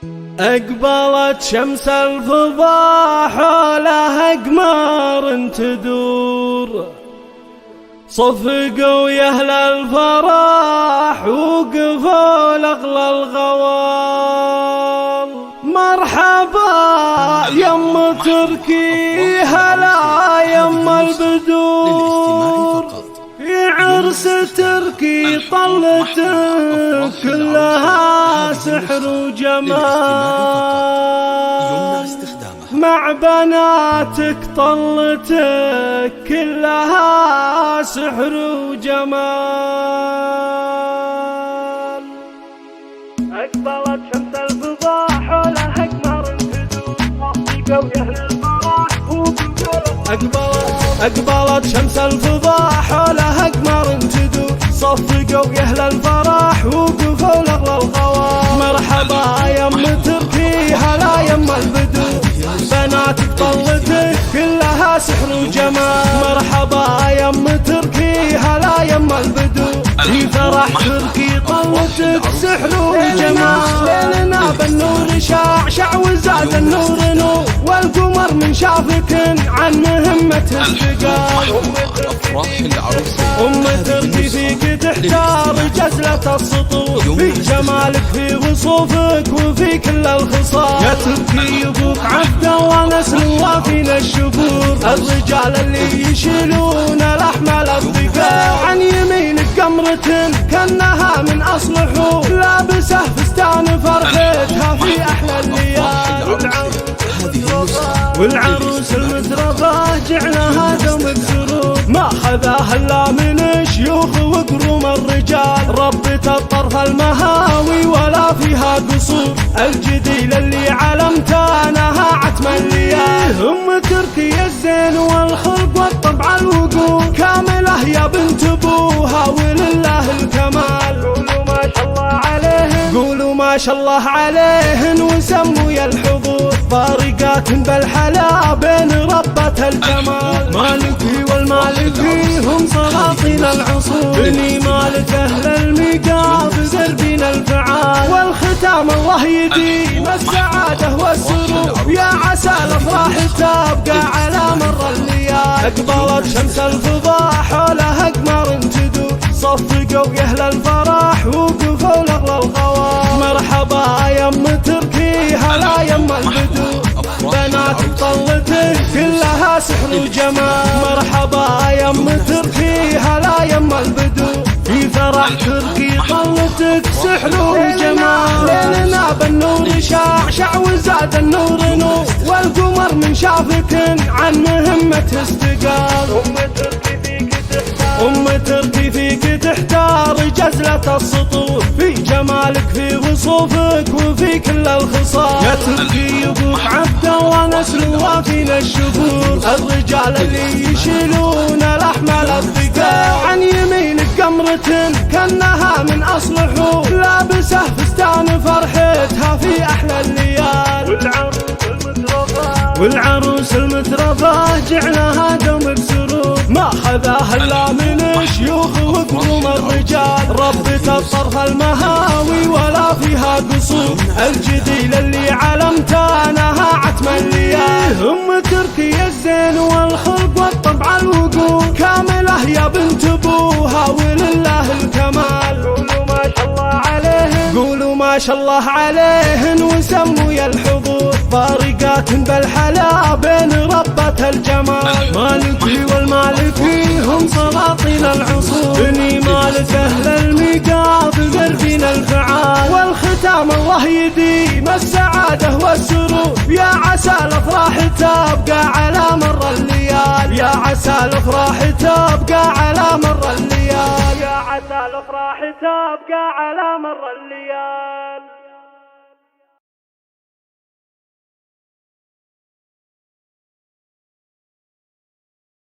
أقبلت شمس الفضاء حولها أقمار تدور، صفقوا يا أهل الفرح وقفوا لأغلى الغوال. مرحبا يم تركي هلا يم البدور، يا عرس تركي طلتك كلها سحر وجمال، مع بناتك طلتك كلها سحر وجمال. أقبلت شمس الفضاء حولها أقمار تدور، صفقوا يا أهل الفرح أقبلت شمس الفضاء حولها أقمار تدور، صفقوا يا أهل الفرح وقفوا لأغلى الغوار. مرحبا يم تركي هلا يم البدور، بناتك طلتك كلها سحر وجمال. مرحبا يم تركي هلا يم البدور، في فرح تركي طلتك سحر وجمال. ليلنا بالنور شعشع وزاد النور نور، والقمر من شافك عن مهمة استقال. أم تركي فيك تحتار جزلة السطور، في جمالك في وصوفك وفي كل الخصال. يا تركي أبوك عبده ونسل وافينا الشبور، الرجال اللي يشيلون الأحمال الثقال. عن يمينك قمرة كأنها من أصل حور، لابسه فستان فرحتها في أحلى الليال. والعروس المتربة جعلها دوم سرور، ما خذاها إلا من شيوخ وقروم الرجال. ربة الطرف المهاوي ولا فيها قصور، الجديل اللي علمتانها عتم الليال. أم تركي الزين والخلق والطبع الوقور، كاملة يا بنت أبوها ولله الكمال. قولوا ما شاء الله عليهن وسموا يا الحضور، فارقات بالحلا بين ربة الجمال. مالكي والمالكي هم سلاطين العصور، بني مالك أهل المقام دربين الفعال. والختام الله يديم السعادة والسرور، يا عسى الأفراح تبقى على مر الليال. أقبلت شمس الفضاء حولها أقمار تدور، صفقوا يا أهل الفرح وقفوا لأغلى الغوار. مرحبا يم تركي هلا يم البدور، بناتك طلتك كلها سحر وجمال. مرحبا يم تركي هلا يم البدور، في فرح تركي طلتك سحر وجمال. ليلنا بالنور شعشع وزاد النور نور، والقمر من شافك عن مهمة استقال. أم تركي فيك تحتار جزلة السطور، في جمالك في وصوفك وفي كل الخصال. يا تركي أبوك عبده ونسل وافينا الشبور، الرجال اللي يشيلون الأحمال الثقال. عن يمينك قمرة كأنها من أصل حور، لابسه فستان فرحتها في أحلى الليال. والعروس المتربة جعلها دوم سرور، ما خذاها إلا من شيوخ وقروم الرجال. ربة الطرف المهاوي ولا فيها قصور، الجديل اللي علمتانها عتم الليال. أم تركي الزين والخلق والطبع الوقور، كاملة يا بنت أبوها ولله الكمال. قولوا ما شاء الله عليهن وسموا يا الحضور، فارقات بالحلا بين ربة الجمال. مالكي والمالكي هم سلاطين العصور، بني مالك أهل المقام دربين الفعال. والختام الله يديم السعادة والسرور، يا عسى الأفراح تبقى على مر الليال. يا عسى الأفراح تبقى على مر الليال. يا عسى الأفراح تبقى على مر الليال.